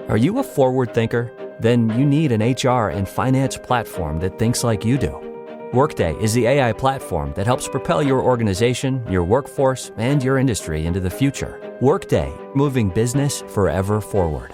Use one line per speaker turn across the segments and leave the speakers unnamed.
Are you a forward thinker? Then you need an HR and finance platform that thinks like you do. Workday is the AI platform that helps propel your organization, your workforce, and your industry into the future. Workday, moving business forever forward.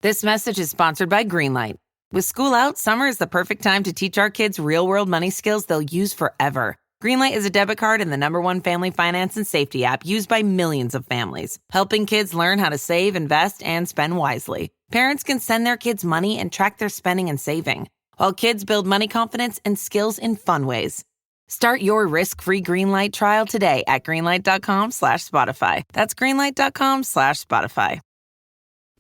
This message is sponsored by Greenlight. With school out, summer is the perfect time to teach our kids real-world money skills they'll use forever. Greenlight is a debit card and the #1 family finance and safety app used by millions of families, helping kids learn how to save, invest, and spend wisely. Parents can send their kids money and track their spending and saving, while kids build money confidence and skills in fun ways. Start your risk-free Greenlight trial today at greenlight.com/Spotify. That's greenlight.com/Spotify.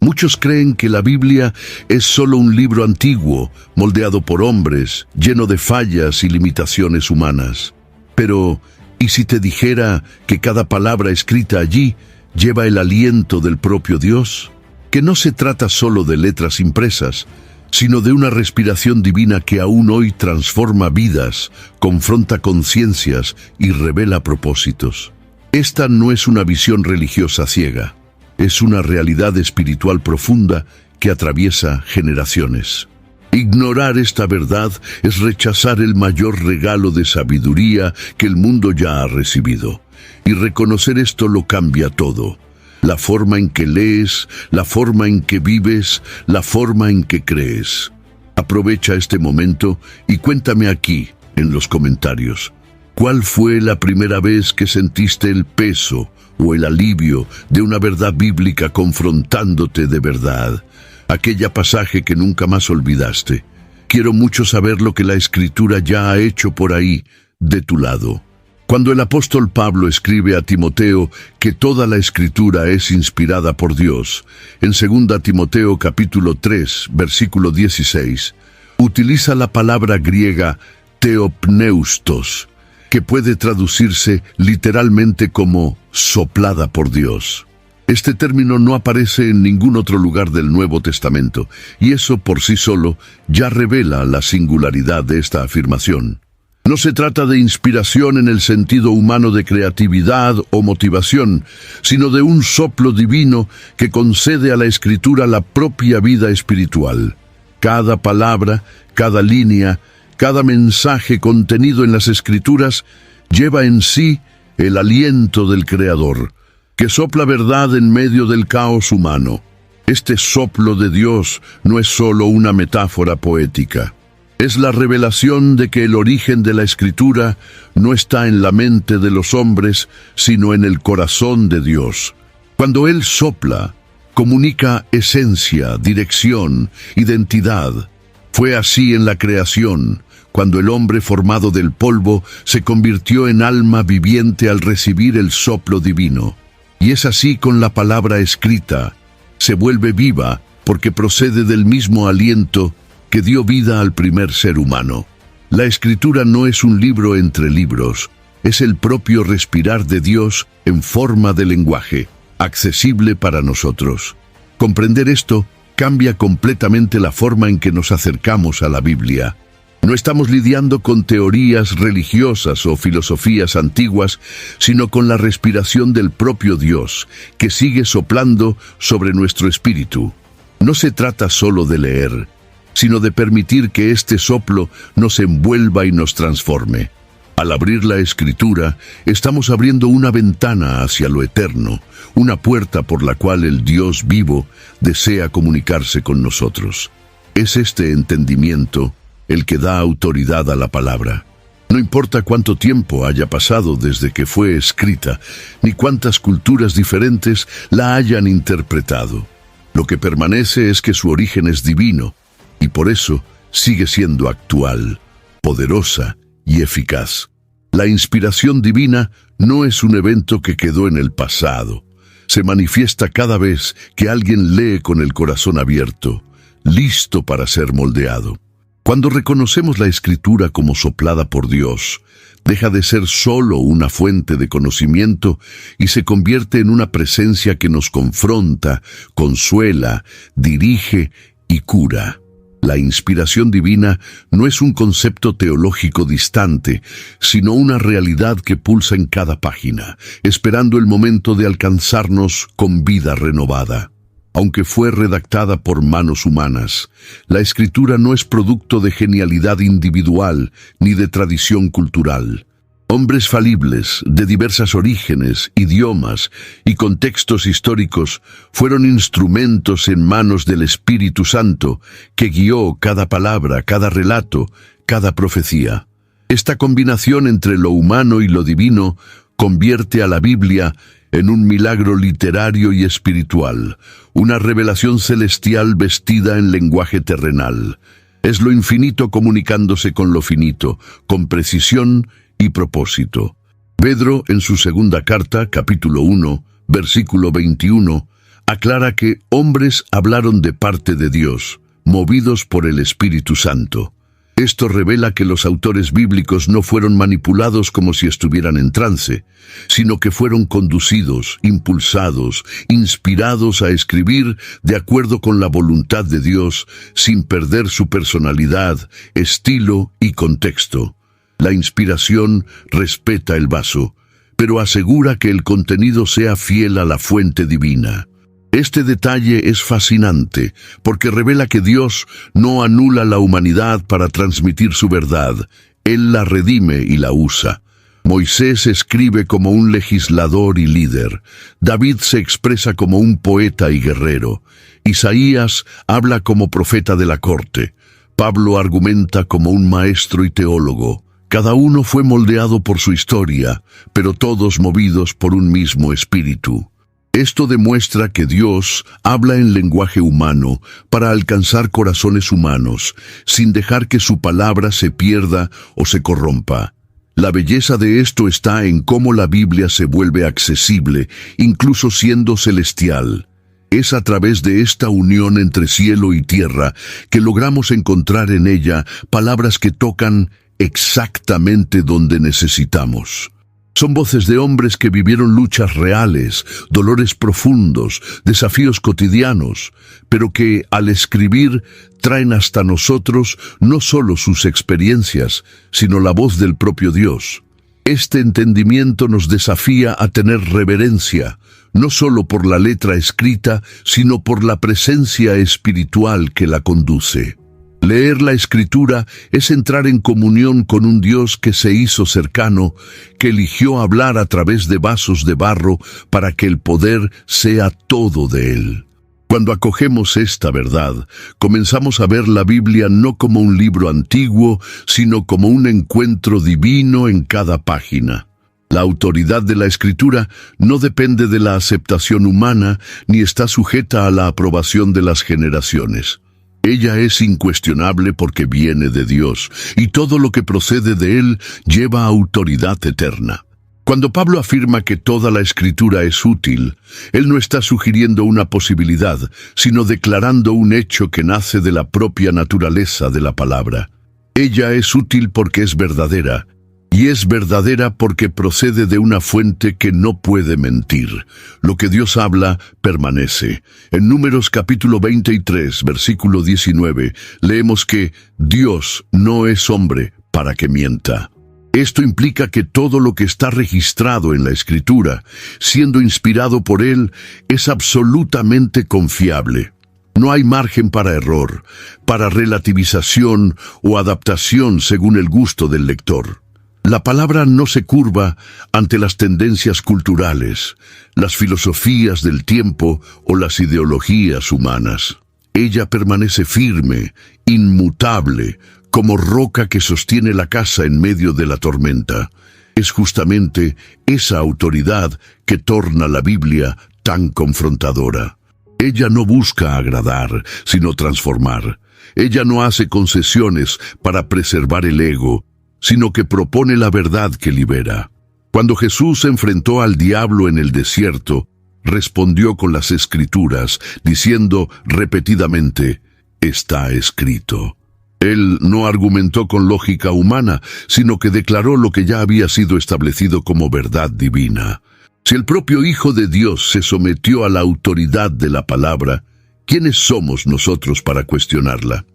Muchos creen que la Biblia es solo un libro antiguo, moldeado por hombres, lleno de fallas y limitaciones humanas. Pero, ¿y si te dijera que cada palabra escrita allí lleva el aliento del propio Dios? Que no se trata solo de letras impresas, sino de una respiración divina que aún hoy transforma vidas, confronta conciencias y revela propósitos. Esta no es una visión religiosa ciega, es una realidad espiritual profunda que atraviesa generaciones. Ignorar esta verdad es rechazar el mayor regalo de sabiduría que el mundo ya ha recibido. Y reconocer esto lo cambia todo. La forma en que lees, la forma en que vives, la forma en que crees. Aprovecha este momento y cuéntame aquí, en los comentarios, ¿cuál fue la primera vez que sentiste el peso o el alivio de una verdad bíblica confrontándote de verdad? Aquella pasaje que nunca más olvidaste. Quiero mucho saber lo que la Escritura ya ha hecho por ahí, de tu lado. Cuando el apóstol Pablo escribe a Timoteo que toda la Escritura es inspirada por Dios, en 2 Timoteo capítulo 3, versículo 16, utiliza la palabra griega theopneustos, que puede traducirse literalmente como soplada por Dios. Este término no aparece en ningún otro lugar del Nuevo Testamento, y eso por sí solo ya revela la singularidad de esta afirmación. No se trata de inspiración en el sentido humano de creatividad o motivación, sino de un soplo divino que concede a la Escritura la propia vida espiritual. Cada palabra, cada línea, cada mensaje contenido en las Escrituras lleva en sí el aliento del Creador, que sopla verdad en medio del caos humano. Este soplo de Dios no es solo una metáfora poética. Es la revelación de que el origen de la Escritura no está en la mente de los hombres, sino en el corazón de Dios. Cuando Él sopla, comunica esencia, dirección, identidad. Fue así en la creación, cuando el hombre formado del polvo se convirtió en alma viviente al recibir el soplo divino. Y es así con la palabra escrita. Se vuelve viva porque procede del mismo aliento que dio vida al primer ser humano. La Escritura no es un libro entre libros, es el propio respirar de Dios en forma de lenguaje, accesible para nosotros. Comprender esto cambia completamente la forma en que nos acercamos a la Biblia. No estamos lidiando con teorías religiosas o filosofías antiguas, sino con la respiración del propio Dios, que sigue soplando sobre nuestro espíritu. No se trata solo de leer, sino de permitir que este soplo nos envuelva y nos transforme. Al abrir la Escritura, estamos abriendo una ventana hacia lo eterno, una puerta por la cual el Dios vivo desea comunicarse con nosotros. Es este entendimiento el que da autoridad a la palabra. No importa cuánto tiempo haya pasado desde que fue escrita, ni cuántas culturas diferentes la hayan interpretado. Lo que permanece es que su origen es divino, y por eso sigue siendo actual, poderosa y eficaz. La inspiración divina no es un evento que quedó en el pasado. Se manifiesta cada vez que alguien lee con el corazón abierto, listo para ser moldeado. Cuando reconocemos la Escritura como soplada por Dios, deja de ser solo una fuente de conocimiento y se convierte en una presencia que nos confronta, consuela, dirige y cura. La inspiración divina no es un concepto teológico distante, sino una realidad que pulsa en cada página, esperando el momento de alcanzarnos con vida renovada. aunque fue redactada por manos humanas. La Escritura no es producto de genialidad individual ni de tradición cultural. Hombres falibles, de diversas orígenes, idiomas y contextos históricos, fueron instrumentos en manos del Espíritu Santo, que guió cada palabra, cada relato, cada profecía. Esta combinación entre lo humano y lo divino convierte a la Biblia en un milagro literario y espiritual, una revelación celestial vestida en lenguaje terrenal. Es lo infinito comunicándose con lo finito, con precisión y propósito. Pedro, en su segunda carta, capítulo 1, versículo 21, aclara que hombres hablaron de parte de Dios, movidos por el Espíritu Santo. Esto revela que los autores bíblicos no fueron manipulados como si estuvieran en trance, sino que fueron conducidos, impulsados, inspirados a escribir de acuerdo con la voluntad de Dios, sin perder su personalidad, estilo y contexto. La inspiración respeta el vaso, pero asegura que el contenido sea fiel a la fuente divina. Este detalle es fascinante porque revela que Dios no anula la humanidad para transmitir su verdad. Él la redime y la usa. Moisés escribe como un legislador y líder. David se expresa como un poeta y guerrero. Isaías habla como profeta de la corte. Pablo argumenta como un maestro y teólogo. Cada uno fue moldeado por su historia, pero todos movidos por un mismo espíritu. Esto demuestra que Dios habla en lenguaje humano para alcanzar corazones humanos, sin dejar que su palabra se pierda o se corrompa. La belleza de esto está en cómo la Biblia se vuelve accesible, incluso siendo celestial. Es a través de esta unión entre cielo y tierra que logramos encontrar en ella palabras que tocan exactamente donde necesitamos. Son voces de hombres que vivieron luchas reales, dolores profundos, desafíos cotidianos, pero que al escribir traen hasta nosotros no solo sus experiencias, sino la voz del propio Dios. Este entendimiento nos desafía a tener reverencia, no solo por la letra escrita, sino por la presencia espiritual que la conduce. Leer la Escritura es entrar en comunión con un Dios que se hizo cercano, que eligió hablar a través de vasos de barro para que el poder sea todo de Él. Cuando acogemos esta verdad, comenzamos a ver la Biblia no como un libro antiguo, sino como un encuentro divino en cada página. La autoridad de la Escritura no depende de la aceptación humana ni está sujeta a la aprobación de las generaciones. Ella es incuestionable porque viene de Dios, y todo lo que procede de Él lleva autoridad eterna. Cuando Pablo afirma que toda la Escritura es útil, él no está sugiriendo una posibilidad, sino declarando un hecho que nace de la propia naturaleza de la palabra. Ella es útil porque es verdadera, y es verdadera porque procede de una fuente que no puede mentir. Lo que Dios habla permanece. En Números capítulo 23, versículo 19, leemos que Dios no es hombre para que mienta. Esto implica que todo lo que está registrado en la Escritura, siendo inspirado por Él, es absolutamente confiable. No hay margen para error, para relativización o adaptación según el gusto del lector. La palabra no se curva ante las tendencias culturales, las filosofías del tiempo o las ideologías humanas. Ella permanece firme, inmutable, como roca que sostiene la casa en medio de la tormenta. Es justamente esa autoridad que torna la Biblia tan confrontadora. Ella no busca agradar, sino transformar. Ella no hace concesiones para preservar el ego, sino que propone la verdad que libera. Cuando Jesús enfrentó al diablo en el desierto, respondió con las Escrituras, diciendo repetidamente, «Está escrito». Él no argumentó con lógica humana, sino que declaró lo que ya había sido establecido como verdad divina. Si el propio Hijo de Dios se sometió a la autoridad de la palabra, ¿quiénes somos nosotros para cuestionarla?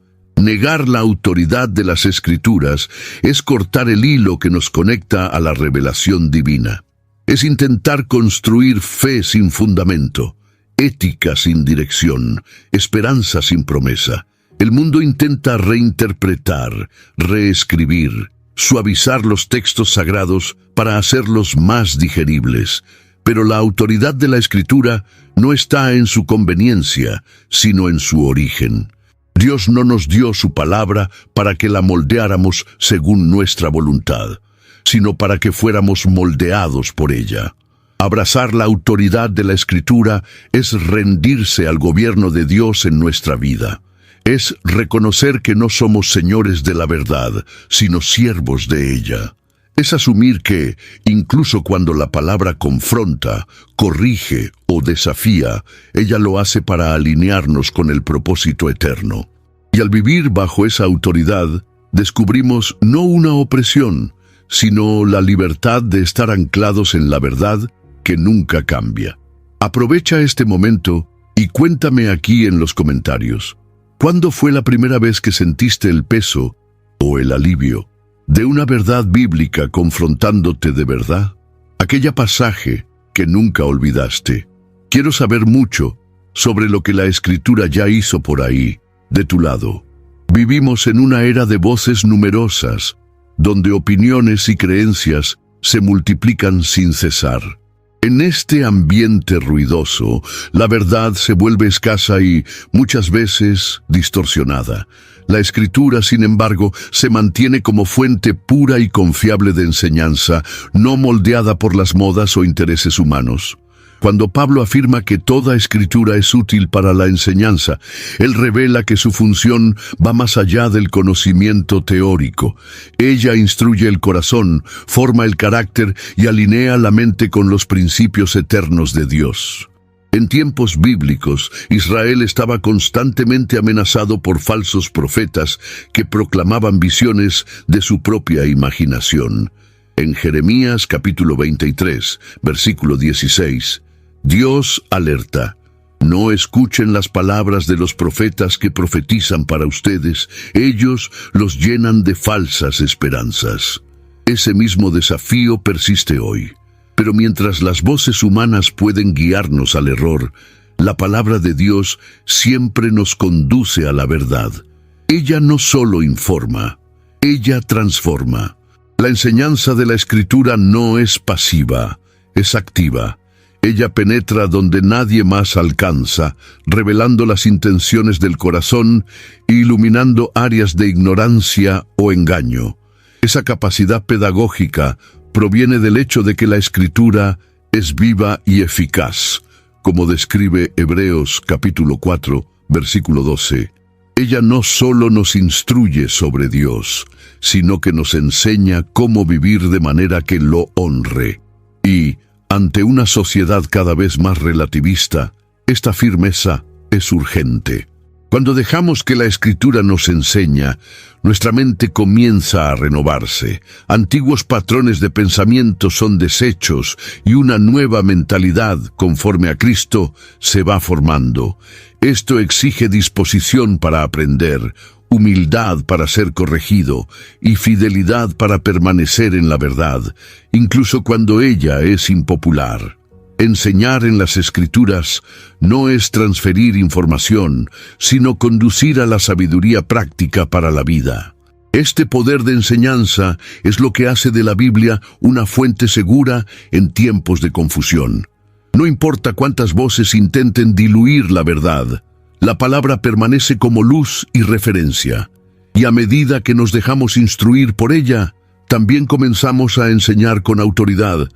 Negar la autoridad de las Escrituras es cortar el hilo que nos conecta a la revelación divina. Es intentar construir fe sin fundamento. ética sin dirección, esperanza sin promesa. El mundo intenta reinterpretar, reescribir, suavizar los textos sagrados para hacerlos más digeribles. Pero la autoridad de la Escritura no está en su conveniencia, sino en su origen. Dios no nos dio su palabra para que la moldeáramos según nuestra voluntad, sino para que fuéramos moldeados por ella. Abrazar la autoridad de la Escritura es rendirse al gobierno de Dios en nuestra vida. Es reconocer que no somos señores de la verdad, sino siervos de ella. Es asumir que, incluso cuando la palabra confronta, corrige o desafía, ella lo hace para alinearnos con el propósito eterno. Y al vivir bajo esa autoridad, descubrimos no una opresión, sino la libertad de estar anclados en la verdad que nunca cambia. Aprovecha este momento y cuéntame aquí en los comentarios. ¿Cuándo fue la primera vez que sentiste el peso o el alivio de una verdad bíblica confrontándote de verdad? Aquella pasaje que nunca olvidaste. Quiero saber mucho sobre lo que la Escritura ya hizo por ahí, de tu lado. Vivimos en una era de voces numerosas, donde opiniones y creencias se multiplican sin cesar. En este ambiente ruidoso, la verdad se vuelve escasa y, muchas veces, distorsionada. La Escritura, sin embargo, se mantiene como fuente pura y confiable de enseñanza, no moldeada por las modas o intereses humanos. Cuando Pablo afirma que toda Escritura es útil para la enseñanza, él revela que su función va más allá del conocimiento teórico. Ella instruye el corazón, forma el carácter y alinea la mente con los principios eternos de Dios. En tiempos bíblicos, Israel estaba constantemente amenazado por falsos profetas que proclamaban visiones de su propia imaginación. En Jeremías capítulo 23, versículo 16, Dios alerta: no escuchen las palabras de los profetas que profetizan para ustedes, ellos los llenan de falsas esperanzas. Ese mismo desafío persiste hoy. Pero mientras las voces humanas pueden guiarnos al error, la palabra de Dios siempre nos conduce a la verdad. Ella no solo informa, ella transforma. La enseñanza de la Escritura no es pasiva, es activa. Ella penetra donde nadie más alcanza, revelando las intenciones del corazón e iluminando áreas de ignorancia o engaño. Esa capacidad pedagógica proviene del hecho de que la Escritura es viva y eficaz, como describe Hebreos capítulo 4, versículo 12. Ella no solo nos instruye sobre Dios, sino que nos enseña cómo vivir de manera que lo honre. Y, ante una sociedad cada vez más relativista, esta firmeza es urgente. Cuando dejamos que la Escritura nos enseña, nuestra mente comienza a renovarse. Antiguos patrones de pensamiento son deshechos y una nueva mentalidad, conforme a Cristo, se va formando. Esto exige disposición para aprender, humildad para ser corregido y fidelidad para permanecer en la verdad, incluso cuando ella es impopular. Enseñar en las Escrituras no es transferir información, sino conducir a la sabiduría práctica para la vida. Este poder de enseñanza es lo que hace de la Biblia una fuente segura en tiempos de confusión. No importa cuántas voces intenten diluir la verdad, la palabra permanece como luz y referencia. Y a medida que nos dejamos instruir por ella, también comenzamos a enseñar con autoridad,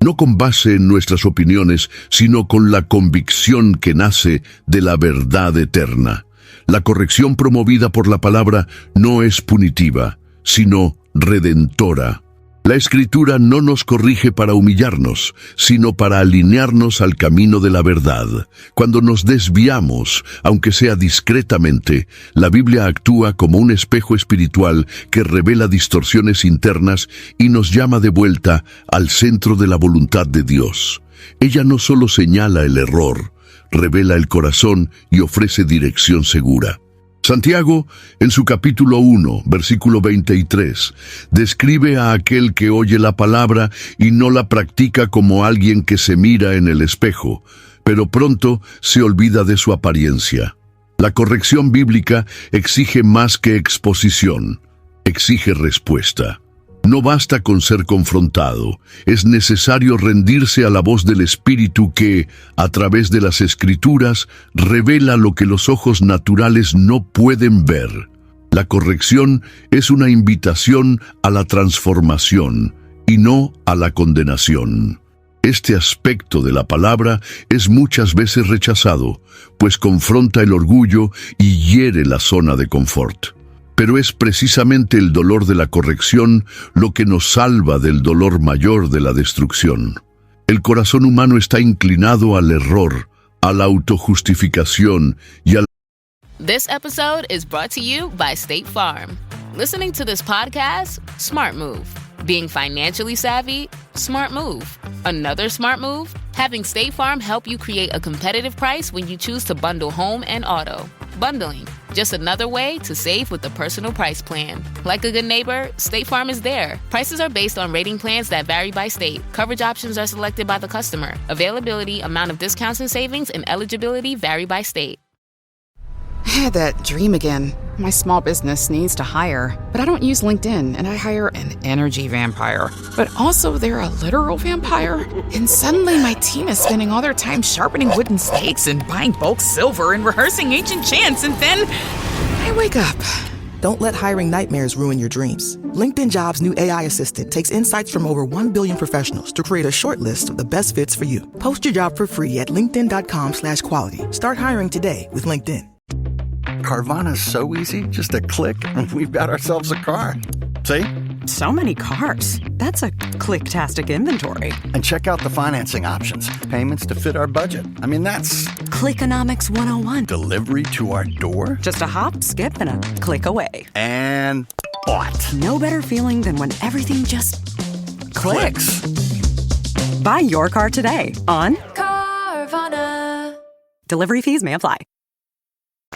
no con base en nuestras opiniones, sino con la convicción que nace de la verdad eterna. La corrección promovida por la palabra no es punitiva, sino redentora. La Escritura no nos corrige para humillarnos, sino para alinearnos al camino de la verdad. Cuando nos desviamos, aunque sea discretamente, la Biblia actúa como un espejo espiritual que revela distorsiones internas y nos llama de vuelta al centro de la voluntad de Dios. Ella no solo señala el error, revela el corazón y ofrece dirección segura. Santiago, en su capítulo 1, versículo 23, describe a aquel que oye la palabra y no la practica como alguien que se mira en el espejo, pero pronto se olvida de su apariencia. La corrección bíblica exige más que exposición, exige respuesta. No basta con ser confrontado, es necesario rendirse a la voz del Espíritu que, a través de las Escrituras, revela lo que los ojos naturales no pueden ver. La corrección es una invitación a la transformación y no a la condenación. Este aspecto de la palabra es muchas veces rechazado, pues confronta el orgullo y hiere la zona de confort. Pero es precisamente el dolor de la corrección lo que nos salva del dolor mayor de la destrucción. El corazón humano está inclinado al error, a la autojustificación y al...
This episode is brought to you by State Farm. Listening to this podcast? Smart move. Being financially savvy? Smart move. Another smart move? Having State Farm help you create a competitive price when you choose to bundle home and auto. Bundling, just another way to save with the Personal Price Plan. Like a good neighbor, State Farm is there. Prices are based on rating plans that vary by state. Coverage options are selected by the customer. Availability, amount of discounts and savings, and eligibility vary by state.
I had that dream again. My small business needs to hire, but I don't use LinkedIn, and I hire an energy vampire. But also, they're a literal vampire. And suddenly, my team is spending all their time sharpening wooden stakes and buying bulk silver and rehearsing ancient chants, and then I wake up.
Don't let hiring nightmares ruin your dreams. LinkedIn Jobs' new AI assistant takes insights from over 1 billion professionals to create a short list of the best fits for you. Post your job for free at linkedin.com/quality. Start hiring today with LinkedIn.
Carvana's so easy, just a click, and we've got ourselves a car. See?
So many cars. That's a click-tastic inventory.
And check out the financing options. Payments to fit our budget. I mean, that's...
Clickonomics 101.
Delivery to our door?
Just a hop, skip, and a click away.
And what?
No better feeling than when everything just clicks. Buy your car today on Carvana. Delivery fees may apply.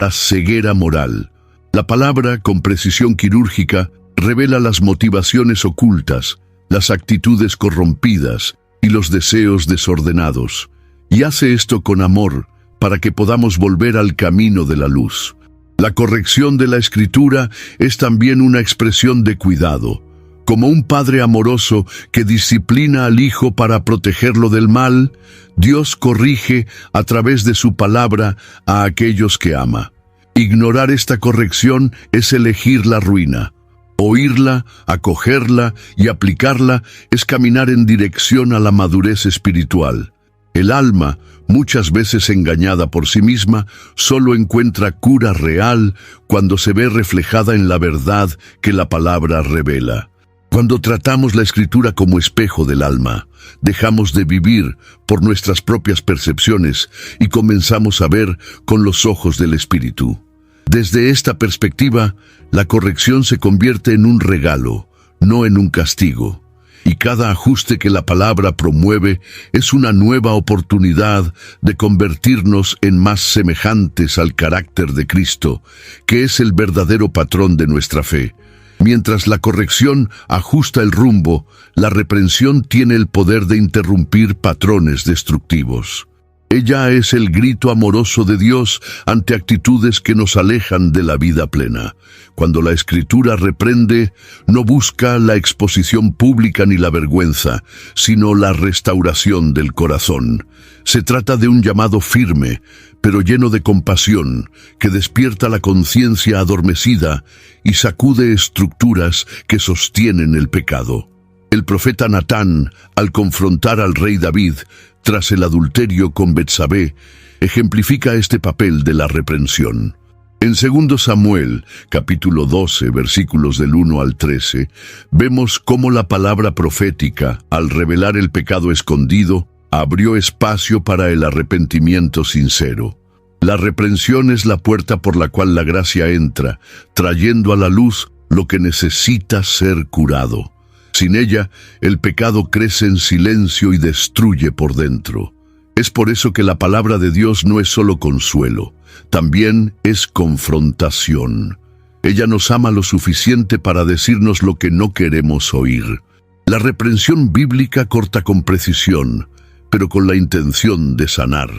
La ceguera moral. La palabra, con precisión quirúrgica, revela las motivaciones ocultas, las actitudes corrompidas y los deseos desordenados, y hace esto con amor para que podamos volver al camino de la luz. La corrección de la Escritura es también una expresión de cuidado. Como un padre amoroso que disciplina al hijo para protegerlo del mal, Dios corrige a través de su palabra a aquellos que ama. Ignorar esta corrección es elegir la ruina. Oírla, acogerla y aplicarla es caminar en dirección a la madurez espiritual. El alma, muchas veces engañada por sí misma, solo encuentra cura real cuando se ve reflejada en la verdad que la palabra revela. Cuando tratamos la Escritura como espejo del alma, dejamos de vivir por nuestras propias percepciones y comenzamos a ver con los ojos del Espíritu. Desde esta perspectiva, la corrección se convierte en un regalo, no en un castigo. Y cada ajuste que la palabra promueve es una nueva oportunidad de convertirnos en más semejantes al carácter de Cristo, que es el verdadero patrón de nuestra fe. Mientras la corrección ajusta el rumbo, la reprensión tiene el poder de interrumpir patrones destructivos. Ella es el grito amoroso de Dios ante actitudes que nos alejan de la vida plena. Cuando la Escritura reprende, no busca la exposición pública ni la vergüenza, sino la restauración del corazón. Se trata de un llamado firme, pero lleno de compasión, que despierta la conciencia adormecida y sacude estructuras que sostienen el pecado. El profeta Natán, al confrontar al rey David, tras el adulterio con Betsabé, ejemplifica este papel de la reprensión. En 2 Samuel, capítulo 12, versículos del 1 al 13, vemos cómo la palabra profética, al revelar el pecado escondido, abrió espacio para el arrepentimiento sincero. La reprensión es la puerta por la cual la gracia entra, trayendo a la luz lo que necesita ser curado. Sin ella, el pecado crece en silencio y destruye por dentro. Es por eso que la palabra de Dios no es solo consuelo, también es confrontación. Ella nos ama lo suficiente para decirnos lo que no queremos oír. La reprensión bíblica corta con precisión, pero con la intención de sanar.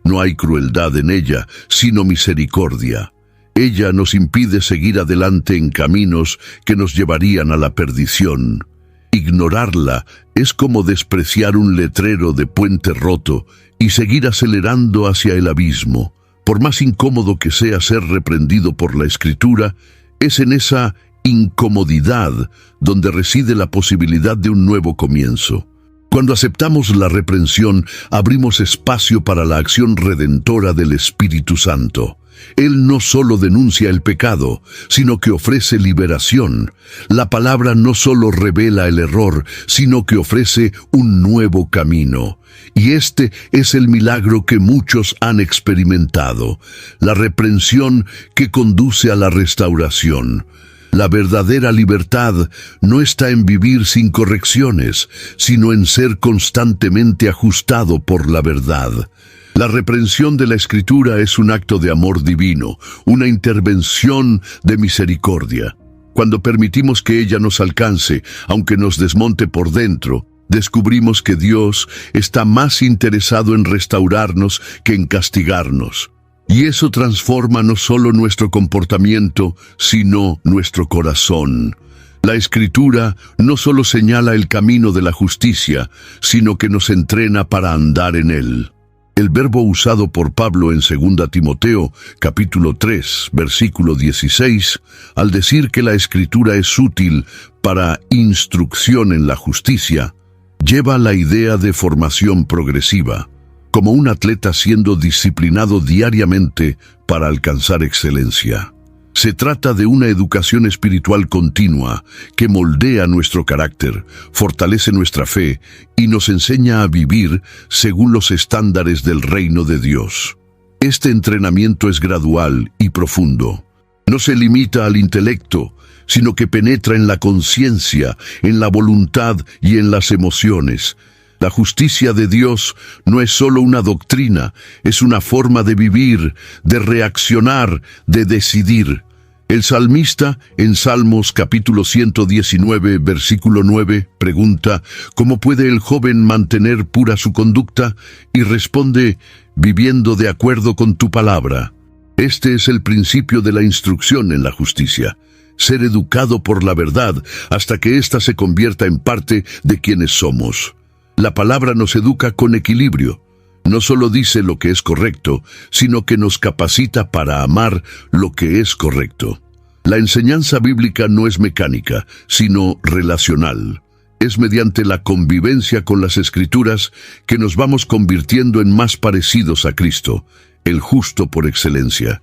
No hay crueldad en ella, sino misericordia. Ella nos impide seguir adelante en caminos que nos llevarían a la perdición. Ignorarla es como despreciar un letrero de puente roto y seguir acelerando hacia el abismo. Por más incómodo que sea ser reprendido por la Escritura, es en esa incomodidad donde reside la posibilidad de un nuevo comienzo. Cuando aceptamos la reprensión, abrimos espacio para la acción redentora del Espíritu Santo. Él no solo denuncia el pecado, sino que ofrece liberación. La palabra no solo revela el error, sino que ofrece un nuevo camino. Y este es el milagro que muchos han experimentado, la reprensión que conduce a la restauración. La verdadera libertad no está en vivir sin correcciones, sino en ser constantemente ajustado por la verdad. La reprensión de la Escritura es un acto de amor divino, una intervención de misericordia. Cuando permitimos que ella nos alcance, aunque nos desmonte por dentro, descubrimos que Dios está más interesado en restaurarnos que en castigarnos. Y eso transforma no solo nuestro comportamiento, sino nuestro corazón. La Escritura no solo señala el camino de la justicia, sino que nos entrena para andar en él. El verbo usado por Pablo en 2 Timoteo, capítulo 3, versículo 16, al decir que la Escritura es útil para instrucción en la justicia, lleva la idea de formación progresiva, como un atleta siendo disciplinado diariamente para alcanzar excelencia. Se trata de una educación espiritual continua que moldea nuestro carácter, fortalece nuestra fe y nos enseña a vivir según los estándares del reino de Dios. Este entrenamiento es gradual y profundo. No se limita al intelecto, sino que penetra en la conciencia, en la voluntad y en las emociones. La justicia de Dios no es solo una doctrina, es una forma de vivir, de reaccionar, de decidir. El salmista, en Salmos capítulo 119, versículo 9, pregunta, ¿cómo puede el joven mantener pura su conducta? Y responde, viviendo de acuerdo con tu palabra. Este es el principio de la instrucción en la justicia. Ser educado por la verdad hasta que ésta se convierta en parte de quienes somos. La palabra nos educa con equilibrio. No solo dice lo que es correcto, sino que nos capacita para amar lo que es correcto. La enseñanza bíblica no es mecánica, sino relacional. Es mediante la convivencia con las Escrituras que nos vamos convirtiendo en más parecidos a Cristo, el justo por excelencia.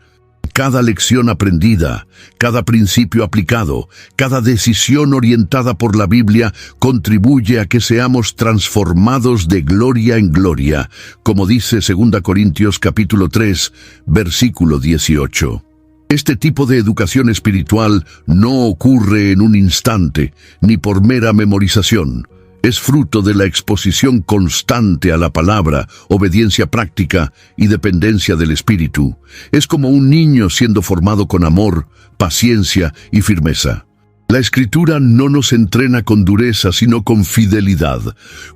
Cada lección aprendida, cada principio aplicado, cada decisión orientada por la Biblia contribuye a que seamos transformados de gloria en gloria, como dice 2 Corintios capítulo 3, versículo 18. Este tipo de educación espiritual no ocurre en un instante, ni por mera memorización. Es fruto de la exposición constante a la palabra, obediencia práctica y dependencia del Espíritu. Es como un niño siendo formado con amor, paciencia y firmeza. La Escritura no nos entrena con dureza, sino con fidelidad.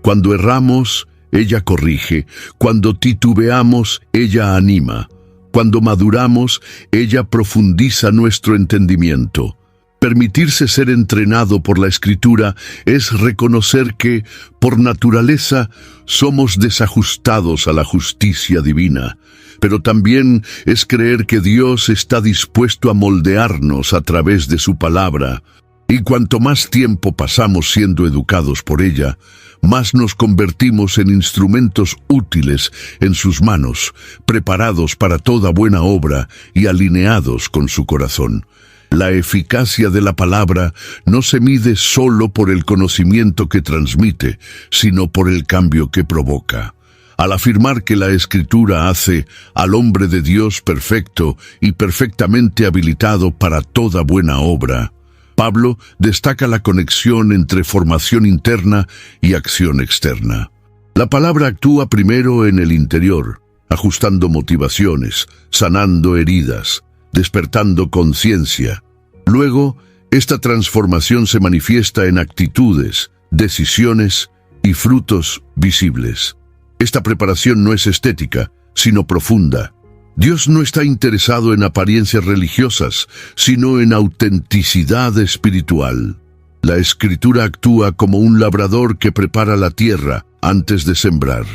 Cuando erramos, ella corrige. Cuando titubeamos, ella anima. Cuando maduramos, ella profundiza nuestro entendimiento. Permitirse ser entrenado por la Escritura es reconocer que, por naturaleza, somos desajustados a la justicia divina, pero también es creer que Dios está dispuesto a moldearnos a través de su palabra, y cuanto más tiempo pasamos siendo educados por ella, más nos convertimos en instrumentos útiles en sus manos, preparados para toda buena obra y alineados con su corazón. La eficacia de la palabra no se mide solo por el conocimiento que transmite, sino por el cambio que provoca. Al afirmar que la Escritura hace al hombre de Dios perfecto y perfectamente habilitado para toda buena obra, Pablo destaca la conexión entre formación interna y acción externa. La palabra actúa primero en el interior, ajustando motivaciones, sanando heridas, despertando conciencia. Luego, esta transformación se manifiesta en actitudes, decisiones y frutos visibles. Esta preparación no es estética, sino profunda. Dios no está interesado en apariencias religiosas, sino en autenticidad espiritual. La Escritura actúa como un labrador que prepara la tierra antes de sembrar.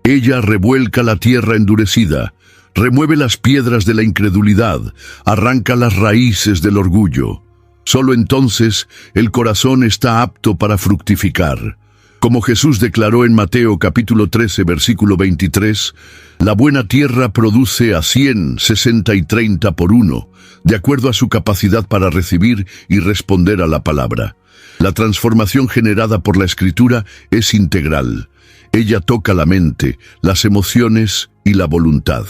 Ella revuelca la tierra endurecida, remueve las piedras de la incredulidad, arranca las raíces del orgullo. Solo entonces el corazón está apto para fructificar. Como Jesús declaró en Mateo capítulo 13, versículo 23, la buena tierra produce a 100, 60 y 30 por uno, de acuerdo a su capacidad para recibir y responder a la palabra. La transformación generada por la Escritura es integral. Ella toca la mente, las emociones y la voluntad.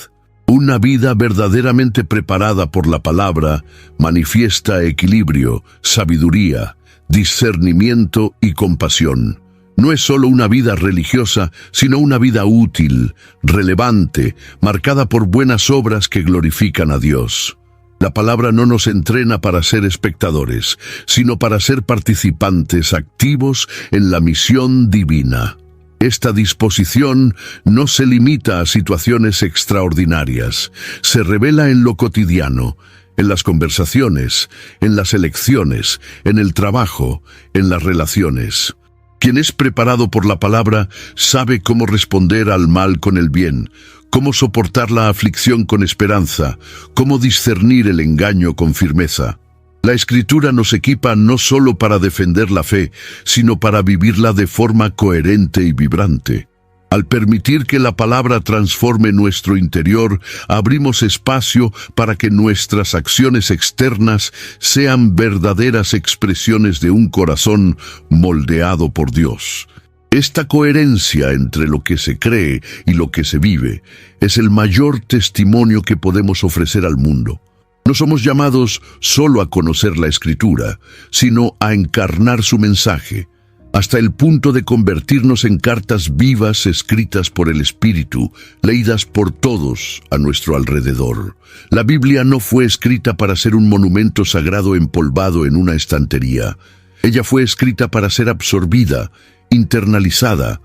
Una vida verdaderamente preparada por la palabra manifiesta equilibrio, sabiduría, discernimiento y compasión. No es solo una vida religiosa, sino una vida útil, relevante, marcada por buenas obras que glorifican a Dios. La palabra no nos entrena para ser espectadores, sino para ser participantes activos en la misión divina. Esta disposición no se limita a situaciones extraordinarias, se revela en lo cotidiano, en las conversaciones, en las elecciones, en el trabajo, en las relaciones. Quien es preparado por la palabra sabe cómo responder al mal con el bien, cómo soportar la aflicción con esperanza, cómo discernir el engaño con firmeza. La Escritura nos equipa no solo para defender la fe, sino para vivirla de forma coherente y vibrante. Al permitir que la palabra transforme nuestro interior, abrimos espacio para que nuestras acciones externas sean verdaderas expresiones de un corazón moldeado por Dios. Esta coherencia entre lo que se cree y lo que se vive es el mayor testimonio que podemos ofrecer al mundo. No somos llamados solo a conocer la Escritura, sino a encarnar su mensaje, hasta el punto de convertirnos en cartas vivas escritas por el Espíritu, leídas por todos a nuestro alrededor. La Biblia no fue escrita para ser un monumento sagrado empolvado en una estantería. Ella fue escrita para ser absorbida, internalizada,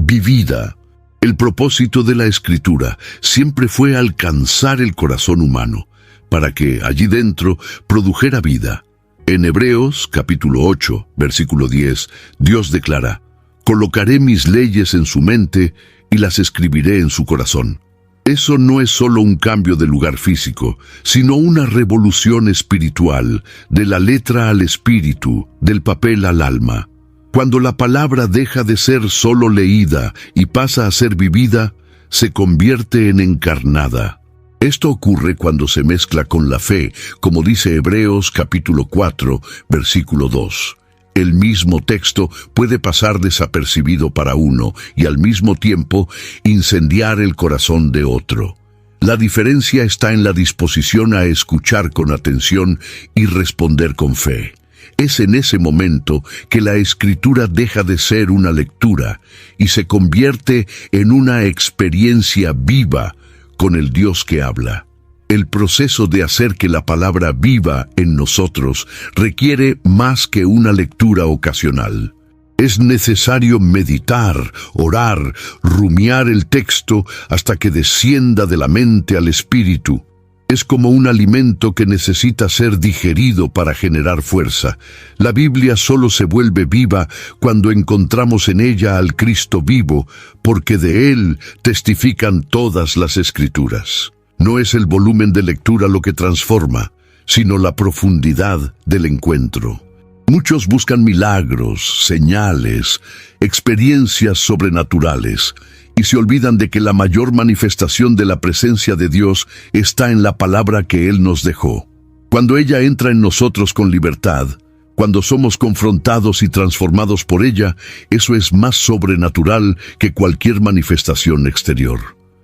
vivida. El propósito de la Escritura siempre fue alcanzar el corazón humano, para que allí dentro produjera vida. En Hebreos capítulo 8, versículo 10, Dios declara: «Colocaré mis leyes en su mente y las escribiré en su corazón». Eso no es solo un cambio de lugar físico, sino una revolución espiritual, de la letra al espíritu, del papel al alma. Cuando la palabra deja de ser solo leída y pasa a ser vivida, se convierte en encarnada. Esto ocurre cuando se mezcla con la fe, como dice Hebreos capítulo 4, versículo 2. El mismo texto puede pasar desapercibido para uno y al mismo tiempo incendiar el corazón de otro. La diferencia está en la disposición a escuchar con atención y responder con fe. Es en ese momento que la Escritura deja de ser una lectura y se convierte en una experiencia viva con el Dios que habla. El proceso de hacer que la palabra viva en nosotros requiere más que una lectura ocasional. Es necesario meditar, orar, rumiar el texto hasta que descienda de la mente al espíritu. Es como un alimento que necesita ser digerido para generar fuerza. La Biblia solo se vuelve viva cuando encontramos en ella al Cristo vivo, porque de Él testifican todas las Escrituras. No es el volumen de lectura lo que transforma, sino la profundidad del encuentro. Muchos buscan milagros, señales, experiencias sobrenaturales, y se olvidan de que la mayor manifestación de la presencia de Dios está en la palabra que Él nos dejó. Cuando ella entra en nosotros con libertad, cuando somos confrontados y transformados por ella, eso es más sobrenatural que cualquier manifestación exterior.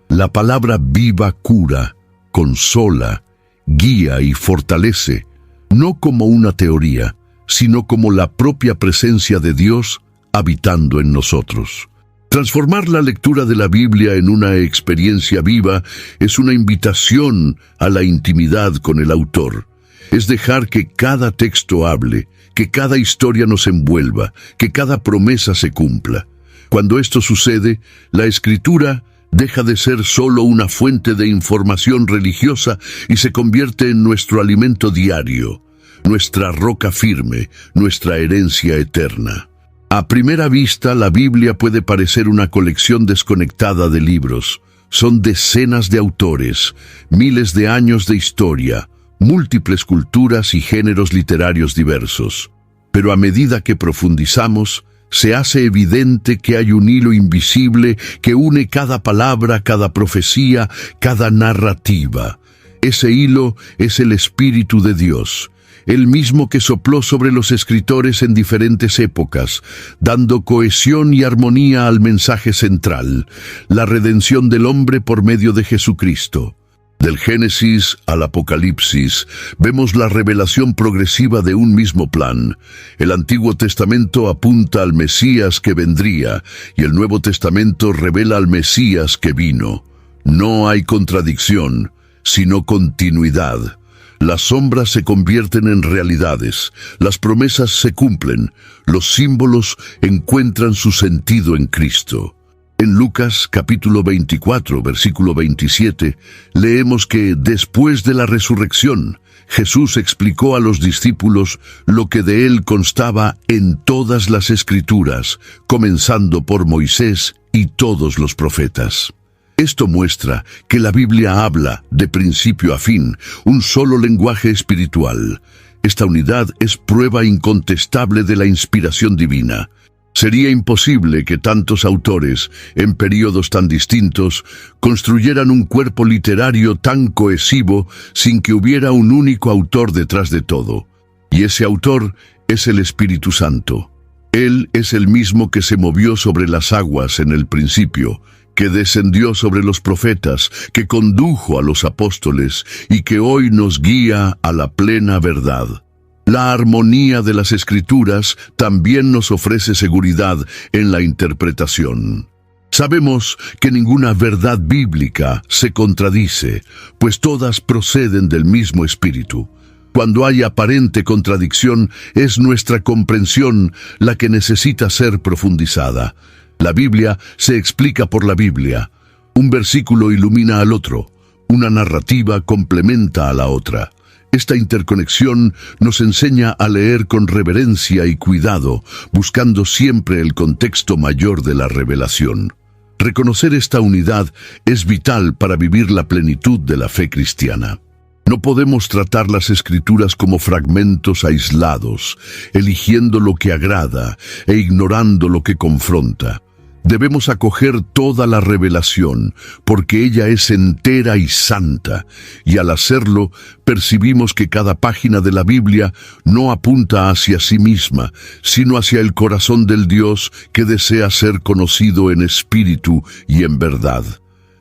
La palabra viva cura, consola, guía y fortalece, no como una teoría, sino como la propia presencia de Dios habitando en nosotros. Transformar la lectura de la Biblia en una experiencia viva es una invitación a la intimidad con el autor. Es dejar que cada texto hable, que cada historia nos envuelva, que cada promesa se cumpla. Cuando esto sucede, la Escritura deja de ser solo una fuente de información religiosa y se convierte en nuestro alimento diario, nuestra roca firme, nuestra herencia eterna. A primera vista, la Biblia puede parecer una colección desconectada de libros. Son decenas de autores, miles de años de historia, múltiples culturas y géneros literarios diversos. Pero a medida que profundizamos, se hace evidente que hay un hilo invisible que une cada palabra, cada profecía, cada narrativa. Ese hilo es el Espíritu de Dios, el mismo que sopló sobre los escritores en diferentes épocas, dando cohesión y armonía al mensaje central, la redención del hombre por medio de Jesucristo. Del Génesis al Apocalipsis, vemos la revelación progresiva de un mismo plan. El Antiguo Testamento apunta al Mesías que vendría, y el Nuevo Testamento revela al Mesías que vino. No hay contradicción, sino continuidad. Las sombras se convierten en realidades, las promesas se cumplen, los símbolos encuentran su sentido en Cristo. En Lucas capítulo 24, versículo 27, leemos que después de la resurrección, Jesús explicó a los discípulos lo que de él constaba en todas las Escrituras, comenzando por Moisés y todos los profetas. Esto muestra que la Biblia habla, de principio a fin, un solo lenguaje espiritual. Esta unidad es prueba incontestable de la inspiración divina. Sería imposible que tantos autores, en períodos tan distintos, construyeran un cuerpo literario tan cohesivo sin que hubiera un único autor detrás de todo. Y ese autor es el Espíritu Santo. Él es el mismo que se movió sobre las aguas en el principio, que descendió sobre los profetas, que condujo a los apóstoles y que hoy nos guía a la plena verdad. La armonía de las Escrituras también nos ofrece seguridad en la interpretación. Sabemos que ninguna verdad bíblica se contradice, pues todas proceden del mismo Espíritu. Cuando hay aparente contradicción, es nuestra comprensión la que necesita ser profundizada. La Biblia se explica por la Biblia. Un versículo ilumina al otro, una narrativa complementa a la otra. Esta interconexión nos enseña a leer con reverencia y cuidado, buscando siempre el contexto mayor de la revelación. Reconocer esta unidad es vital para vivir la plenitud de la fe cristiana. No podemos tratar las Escrituras como fragmentos aislados, eligiendo lo que agrada e ignorando lo que confronta. Debemos acoger toda la revelación, porque ella es entera y santa, y al hacerlo, percibimos que cada página de la Biblia no apunta hacia sí misma, sino hacia el corazón del Dios que desea ser conocido en espíritu y en verdad.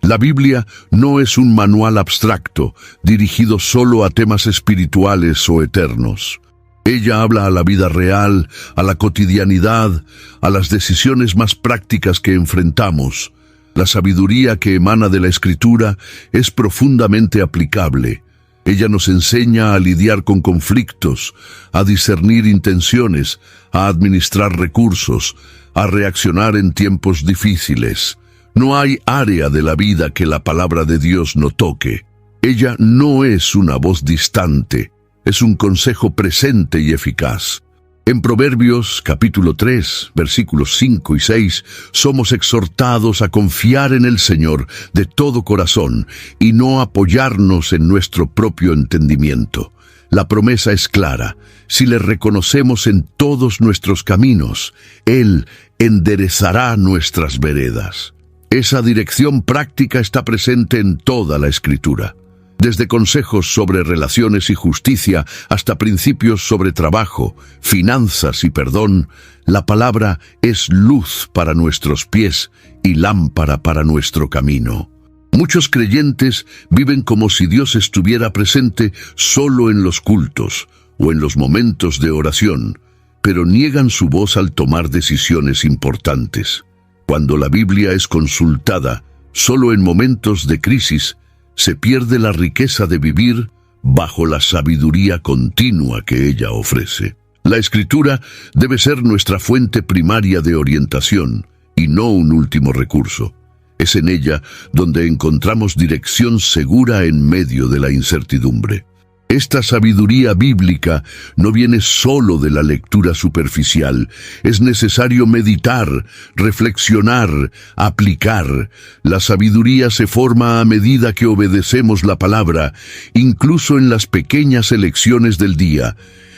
La Biblia no es un manual abstracto, dirigido solo a temas espirituales o eternos. Ella habla a la vida real, a la cotidianidad, a las decisiones más prácticas que enfrentamos. La sabiduría que emana de la Escritura es profundamente aplicable. Ella nos enseña a lidiar con conflictos, a discernir intenciones, a administrar recursos, a reaccionar en tiempos difíciles. No hay área de la vida que la palabra de Dios no toque. Ella no es una voz distante. Es un consejo presente y eficaz. En Proverbios capítulo 3, versículos 5 y 6, somos exhortados a confiar en el Señor de todo corazón y no apoyarnos en nuestro propio entendimiento. La promesa es clara: si le reconocemos en todos nuestros caminos, Él enderezará nuestras veredas. Esa dirección práctica está presente en toda la Escritura. Desde consejos sobre relaciones y justicia hasta principios sobre trabajo, finanzas y perdón, la palabra es luz para nuestros pies y lámpara para nuestro camino. Muchos creyentes viven como si Dios estuviera presente solo en los cultos o en los momentos de oración, pero niegan su voz al tomar decisiones importantes. Cuando la Biblia es consultada solo en momentos de crisis, se pierde la riqueza de vivir bajo la sabiduría continua que ella ofrece. La Escritura debe ser nuestra fuente primaria de orientación y no un último recurso. Es en ella donde encontramos dirección segura en medio de la incertidumbre. Esta sabiduría bíblica no viene solo de la lectura superficial. Es necesario meditar, reflexionar, aplicar. La sabiduría se forma a medida que obedecemos la palabra, incluso en las pequeñas elecciones del día.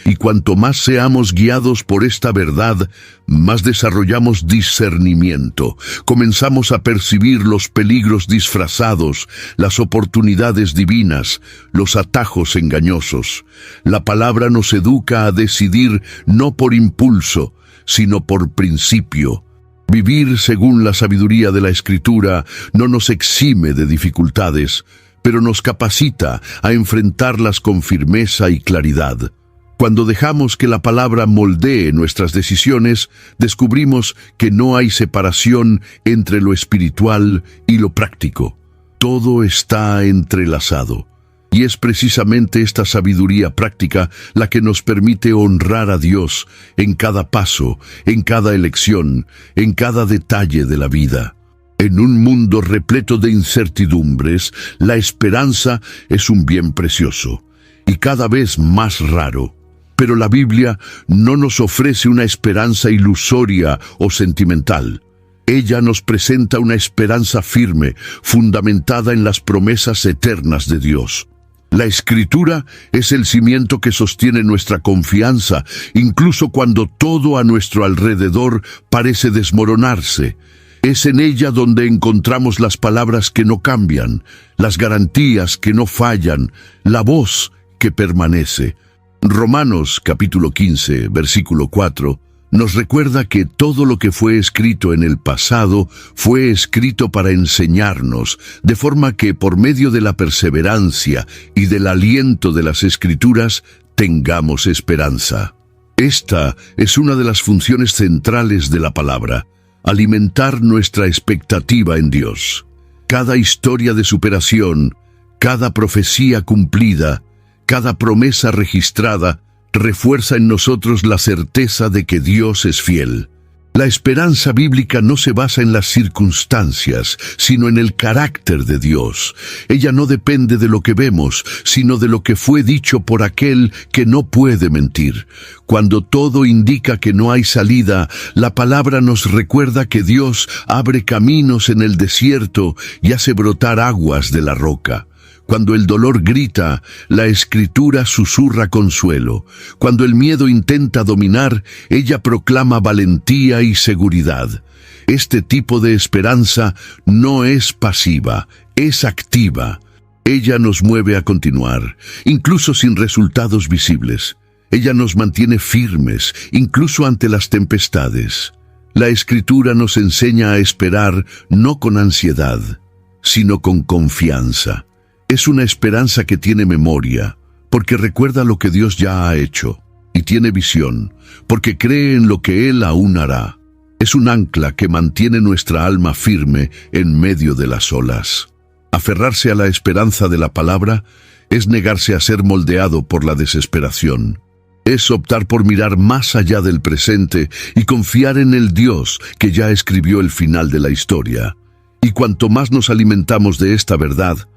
Y cuanto más seamos guiados por esta verdad, más desarrollamos discernimiento. Comenzamos a percibir los peligros disfrazados, las oportunidades divinas, los atajos engañosos. La palabra nos educa a decidir no por impulso, sino por principio. Vivir según la sabiduría de la Escritura no nos exime de dificultades, pero nos capacita a enfrentarlas con firmeza y claridad. Cuando dejamos que la palabra moldee nuestras decisiones, descubrimos que no hay separación entre lo espiritual y lo práctico. Todo está entrelazado. Y es precisamente esta sabiduría práctica la que nos permite honrar a Dios en cada paso, en cada elección, en cada detalle de la vida. En un mundo repleto de incertidumbres, la esperanza es un bien precioso y cada vez más raro. Pero la Biblia no nos ofrece una esperanza ilusoria o sentimental. Ella nos presenta una esperanza firme, fundamentada en las promesas eternas de Dios. La Escritura es el cimiento que sostiene nuestra confianza, incluso cuando todo a nuestro alrededor parece desmoronarse. Es en ella donde encontramos las palabras que no cambian, las garantías que no fallan, la voz que permanece. Romanos capítulo 15, versículo 4, nos recuerda que todo lo que fue escrito en el pasado fue escrito para enseñarnos, de forma que por medio de la perseverancia y del aliento de las Escrituras tengamos esperanza. Esta es una de las funciones centrales de la palabra, alimentar nuestra expectativa en Dios. Cada historia de superación, cada profecía cumplida, cada promesa registrada refuerza en nosotros la certeza de que Dios es fiel. La esperanza bíblica no se basa en las circunstancias, sino en el carácter de Dios. Ella no depende de lo que vemos, sino de lo que fue dicho por aquel que no puede mentir. Cuando todo indica que no hay salida, la palabra nos recuerda que Dios abre caminos en el desierto y hace brotar aguas de la roca. Cuando el dolor grita, la Escritura susurra consuelo. Cuando el miedo intenta dominar, ella proclama valentía y seguridad. Este tipo de esperanza no es pasiva, es activa. Ella nos mueve a continuar, incluso sin resultados visibles. Ella nos mantiene firmes, incluso ante las tempestades. La Escritura nos enseña a esperar no con ansiedad, sino con confianza. Es una esperanza que tiene memoria, porque recuerda lo que Dios ya ha hecho, y tiene visión, porque cree en lo que Él aún hará. Es un ancla que mantiene nuestra alma firme en medio de las olas. Aferrarse a la esperanza de la palabra es negarse a ser moldeado por la desesperación. Es optar por mirar más allá del presente y confiar en el Dios que ya escribió el final de la historia. Y cuanto más nos alimentamos de esta verdad,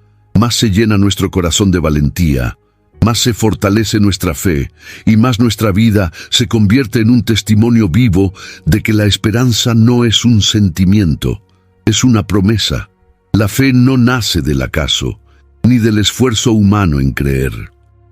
más se llena nuestro corazón de valentía, más se fortalece nuestra fe y más nuestra vida se convierte en un testimonio vivo de que la esperanza no es un sentimiento, es una promesa. La fe no nace del acaso, ni del esfuerzo humano en creer.